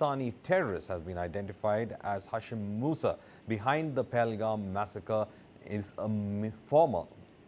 Pakistani terrorist has been identified as Hashim Musa behind the Pahalgam Massacre is a former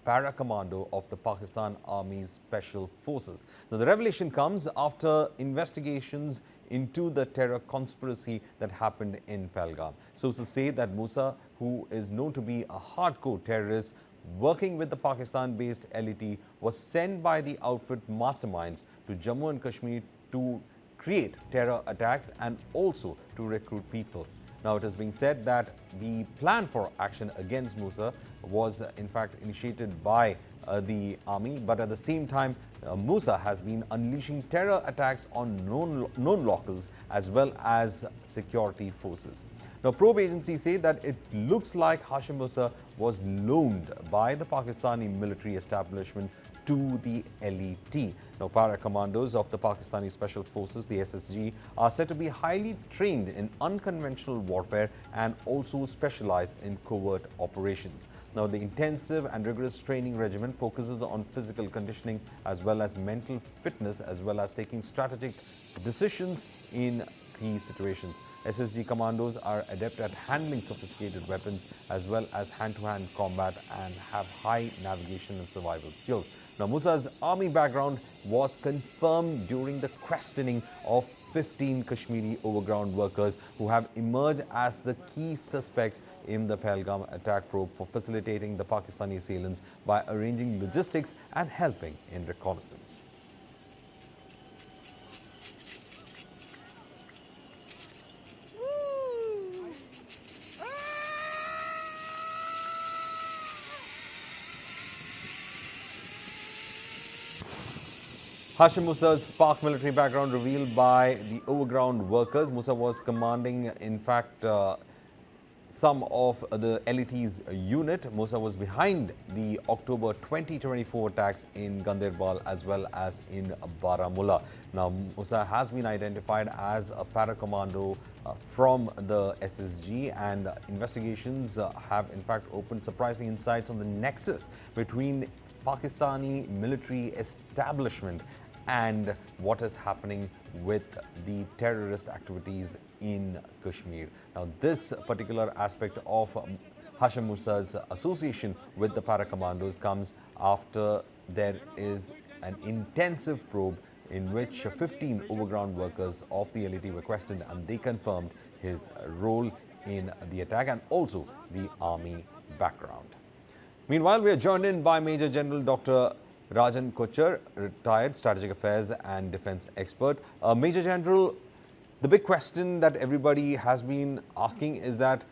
para-commando of the Pakistan Army's Special Forces. Now, the revelation comes after investigations into the terror conspiracy that happened in Pahalgam. Sources say that Musa, who is known to be a hardcore terrorist working with the Pakistan-based LET, was sent by the outfit Masterminds to Jammu and Kashmir to create terror attacks and also to recruit people. Now, it is being said that the plan for action against Musa was in fact initiated by the army, but at the same time, Musa has been unleashing terror attacks on known locals as well as security forces. Now, probe agencies say that it looks like Hashim Musa was loaned by the Pakistani military establishment to the LET. Now, para-commandos of the Pakistani Special Forces, the SSG, are said to be highly trained in unconventional warfare and also specialize in covert operations. Now, the intensive and rigorous training regimen focuses on physical conditioning as well as mental fitness, as well as taking strategic decisions in key situations. SSG commandos are adept at handling sophisticated weapons as well as hand-to-hand combat and have high navigation and survival skills. Now, Musa's army background was confirmed during the questioning of 15 Kashmiri overground workers who have emerged as the key suspects in the Pahalgam attack probe for facilitating the Pakistani assailants by arranging logistics and helping in reconnaissance. Hashim Musa's Pak military background revealed by the overground workers. Musa was commanding, in fact, some of the LET's unit. Musa was behind the October 2024 attacks in Ganderbal as well as in Baramulla. Now, Musa has been identified as a para-commando from the SSG, and investigations have in fact opened surprising insights on the nexus between Pakistani military establishment and what is happening with the terrorist activities in Kashmir. Now, this particular aspect of Hashim Musa's association with the para-commandos comes after there is an intensive probe in which 15 overground workers of the LET were questioned, and they confirmed his role in the attack and also the army background. Meanwhile, we are joined in by Major General Dr. Rajan Kochar, retired strategic affairs and defense expert. Major General, the big question that everybody has been asking is that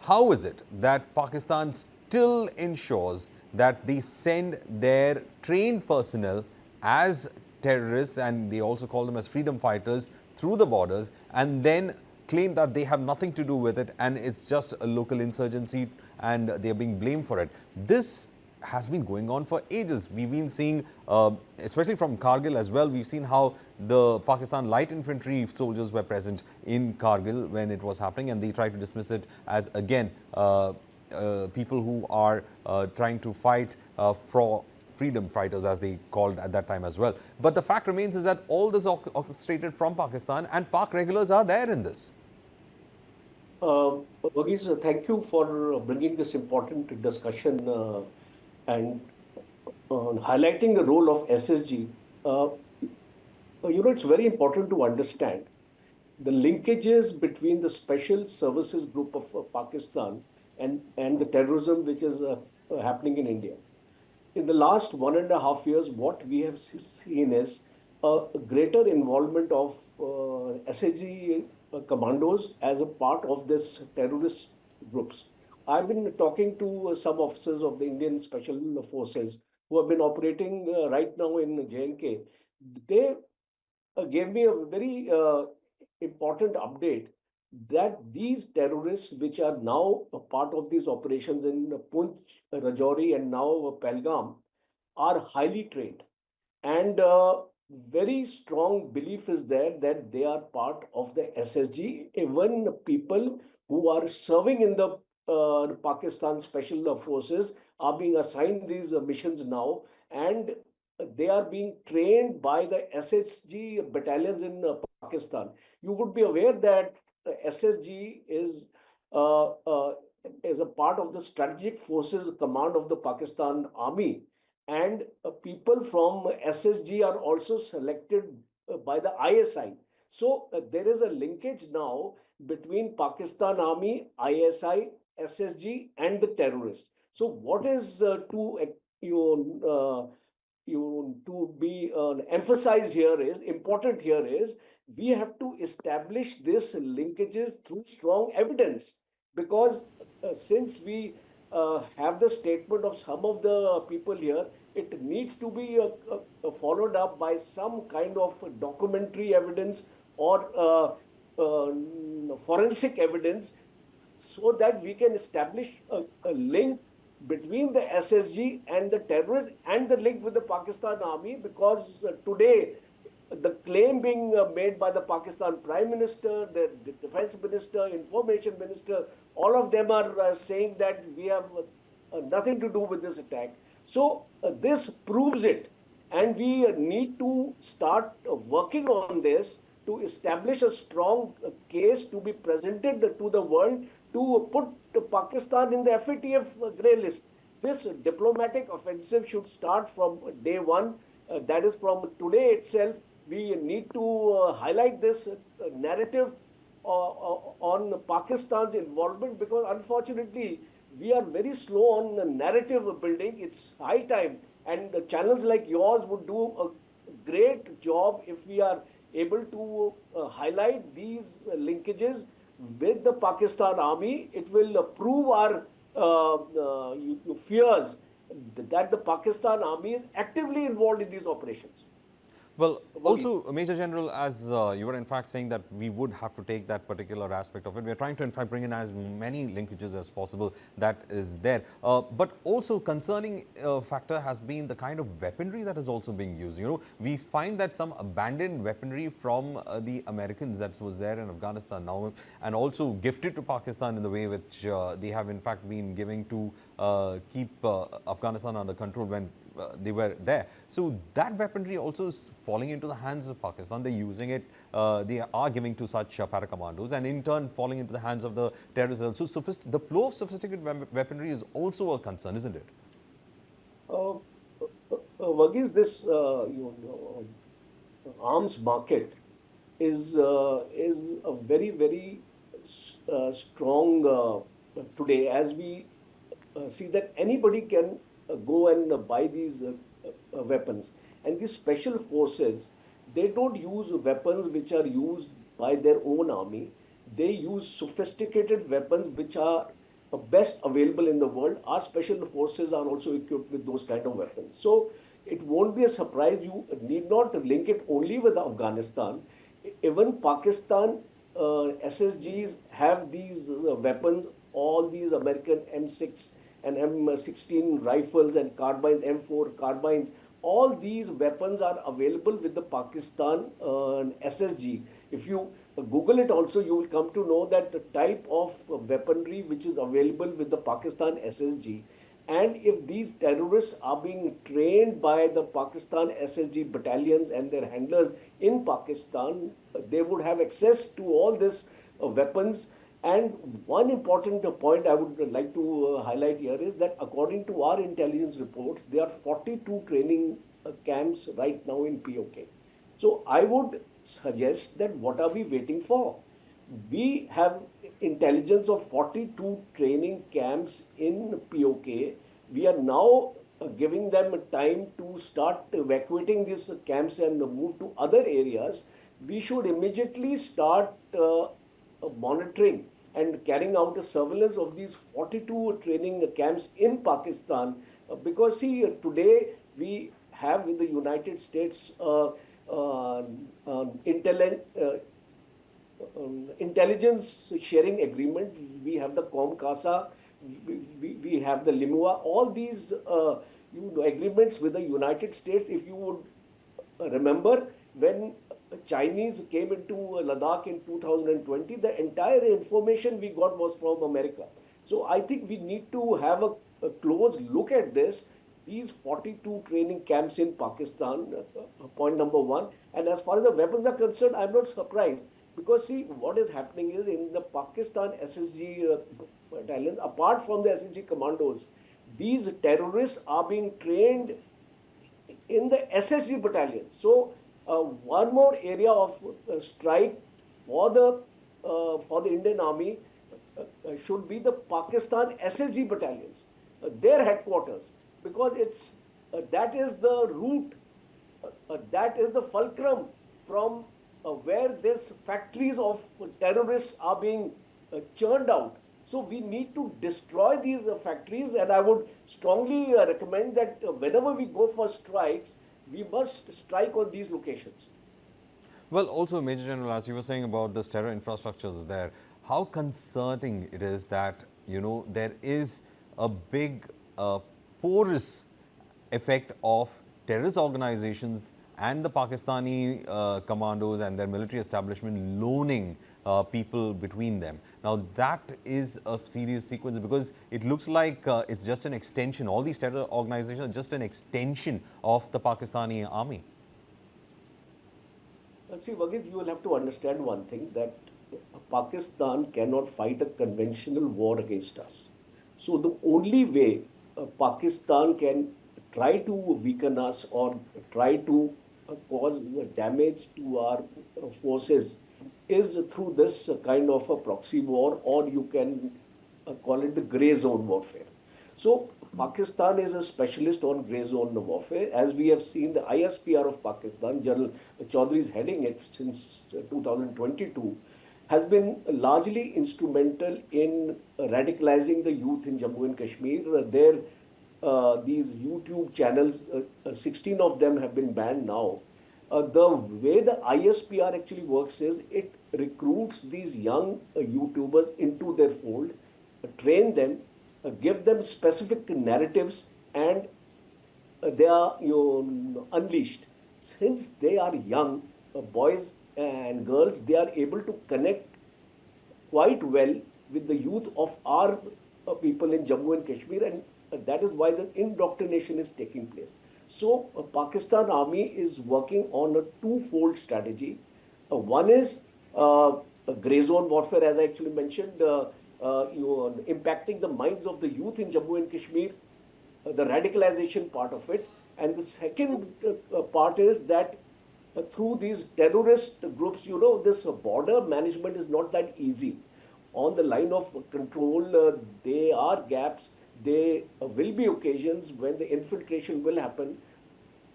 how is it that Pakistan still ensures that they send their trained personnel as terrorists, and they also call them as freedom fighters, through the borders, and then claim that they have nothing to do with it and it's just a local insurgency and they're being blamed for it? This has been going on for ages. We've been seeing, especially from Kargil as well, we've seen how the Pakistan light infantry soldiers were present in Kargil when it was happening, and they try to dismiss it as, again, people who are trying to fight for freedom fighters, as they called at that time as well. But the fact remains is that all this is orchestrated from Pakistan, and Pak regulars are there in this. Varghese, thank you for bringing this important discussion and highlighting the role of SSG. It's very important to understand the linkages between the Special Services Group of Pakistan and the terrorism which is happening in India. In the last 1.5 years, what we have seen is a greater involvement of SSG commandos as a part of this terrorist groups. I've been talking to some officers of the Indian Special Forces who have been operating right now in J&K. They gave me a very important update that these terrorists, which are now a part of these operations in Poonch, Rajouri, and now Pahalgam, are highly trained. And very strong belief is there that they are part of the SSG. Even people who are serving in the Pakistan Special Forces are being assigned these missions now, and they are being trained by the SSG battalions in Pakistan. You would be aware that SSG uh, uh, is a part of the Strategic Forces Command of the Pakistan Army, and people from SSG are also selected by the ISI. So there is a linkage now between Pakistan Army, ISI, SSG, and the terrorists. So what is you to be emphasized here is important here is we have to establish this linkages through strong evidence, because since we have the statement of some of the people here, it needs to be followed up by some kind of documentary evidence or forensic evidence, so that we can establish a link between the SSG and the terrorists and the link with the Pakistan army. Because today the claim being made by the Pakistan Prime Minister, the Defense Minister, Information Minister, all of them are saying that we have nothing to do with this attack. So this proves it, and we need to start working on this to establish a strong case to be presented to the world to put Pakistan in the FATF grey list. This diplomatic offensive should start from day one. That is from today itself. We need to highlight this narrative on Pakistan's involvement, because unfortunately we are very slow on narrative building. It's high time, and channels like yours would do a great job if we are able to highlight these linkages with the Pakistan army. It will prove our fears that the Pakistan army is actively involved in these operations. Well, also, Major General, as you were in fact saying that we would have to take that particular aspect of it, we are trying to in fact bring in as many linkages as possible that is there. But also concerning factor has been the kind of weaponry that is also being used. You know, we find that some abandoned weaponry from the Americans that was there in Afghanistan now, and also gifted to Pakistan in the way which they have in fact been giving to keep Afghanistan under control when they were there. So that weaponry also is falling into the hands of Pakistan. They're using it, they are giving to such para-commandos, and in turn falling into the hands of the terrorists. So the flow of sophisticated weaponry is also a concern, isn't it? Verghese, this arms market is a very strong today, as we see that anybody can go and buy these weapons. And these special forces, they don't use weapons which are used by their own army. They use sophisticated weapons which are best available in the world. Our special forces are also equipped with those kind of weapons. So it won't be a surprise. You need not link it only with Afghanistan. Even Pakistan SSGs have these weapons, all these American M6 and M16 rifles and carbines, M4 carbines. All these weapons are available with the Pakistan SSG. If you Google it also, you will come to know that the type of weaponry which is available with the Pakistan SSG. And if these terrorists are being trained by the Pakistan SSG battalions and their handlers in Pakistan, they would have access to all these weapons. And one important point I would like to highlight here is that according to our intelligence reports, there are 42 training camps right now in POK. So I would suggest that what are we waiting for? We have intelligence of 42 training camps in POK. We are now giving them time to start evacuating these camps and move to other areas. We should immediately start monitoring and carrying out a surveillance of these 42 training camps in Pakistan. Because see, today we have with the United States intelligence sharing agreement. We have the COMCASA, we have the LIMUA, all these agreements with the United States. If you would remember, when Chinese came into Ladakh in 2020, the entire information we got was from America. So I think we need to have a close look at this these 42 training camps in Pakistan, point number one. And as far as the weapons are concerned, I'm not surprised because see, what is happening is in the Pakistan SSG battalions, apart from the SSG commandos, these terrorists are being trained in the SSG battalion. So one more area of strike for the Indian Army should be the Pakistan SSG battalions, their headquarters, because it's that is the route, that is the fulcrum from where these factories of terrorists are being churned out. So we need to destroy these factories, and I would strongly recommend that whenever we go for strikes, we must strike on these locations. Well, also, Major General, as you were saying about this terror infrastructures there, how concerning it is that, there is a big porous effect of terrorist organizations and the Pakistani commandos and their military establishment loaning people between them. Now, that is a serious sequence because it looks like it's just an extension. All these terror organizations are just an extension of the Pakistani army. See, Wagid, you will have to understand one thing, that Pakistan cannot fight a conventional war against us. So the only way Pakistan can try to weaken us or try to cause damage to our forces is through this kind of a proxy war, or you can call it the grey zone warfare. So Pakistan is a specialist on grey zone warfare. As we have seen, the ISPR of Pakistan, General Chaudhry is heading it since 2022, has been largely instrumental in radicalizing the youth in Jammu and Kashmir. These YouTube channels, 16 of them have been banned now. The way the ISPR actually works is it recruits these young YouTubers into their fold, train them, give them specific narratives, and they are unleashed. Since they are young, boys and girls, they are able to connect quite well with the youth of our people in Jammu and Kashmir, and that is why the indoctrination is taking place. So Pakistan Army is working on a two-fold strategy. One is grey zone warfare, as I actually mentioned, impacting the minds of the youth in Jammu and Kashmir, the radicalization part of it. And the second part is that through these terrorist groups, this border management is not that easy. On the line of control, there are gaps. There will be occasions when the infiltration will happen.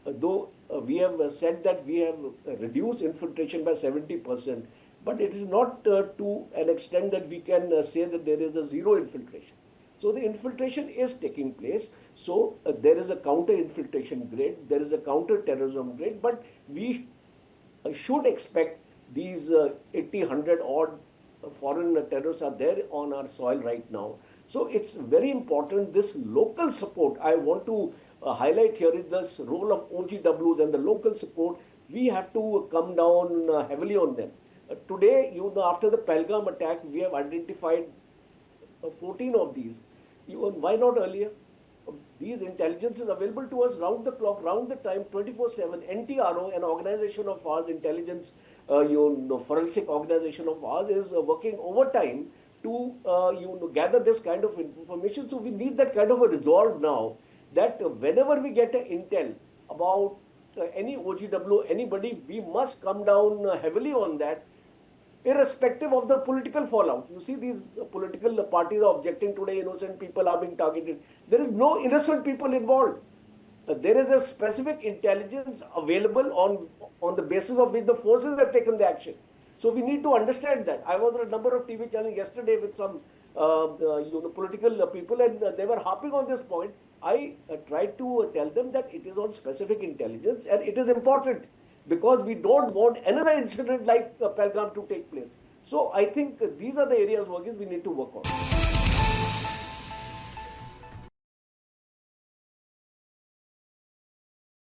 Though we have said that we have reduced infiltration by 70%, but it is not to an extent that we can say that there is a zero infiltration. So the infiltration is taking place. So there is a counter-infiltration grade, there is a counter-terrorism grade, but we should expect these 80, 100 odd foreign terrorists are there on our soil right now. So it's very important, this local support. I want to highlight here is this role of OGWs and the local support. We have to come down heavily on them. Today, after the Pahalgam attack, we have identified 14 of these. Why not earlier? These intelligence is available to us round the clock, round the time, 24/7. NTRO, an organization of ours, intelligence, forensic organization of ours, is working overtime to gather this kind of information. So we need that kind of a resolve now, that whenever we get an intel about any OGW, anybody, we must come down heavily on that, irrespective of the political fallout. You see, these political parties are objecting today, innocent people are being targeted. There is no innocent people involved. There is a specific intelligence available on the basis of which the forces have taken the action. So we need to understand that. I was on a number of TV channels yesterday with some political people, and they were harping on this point. I tried to tell them that it is on specific intelligence, and it is important because we don't want another incident like Pahalgam to take place. So I think these are the areas we need to work on.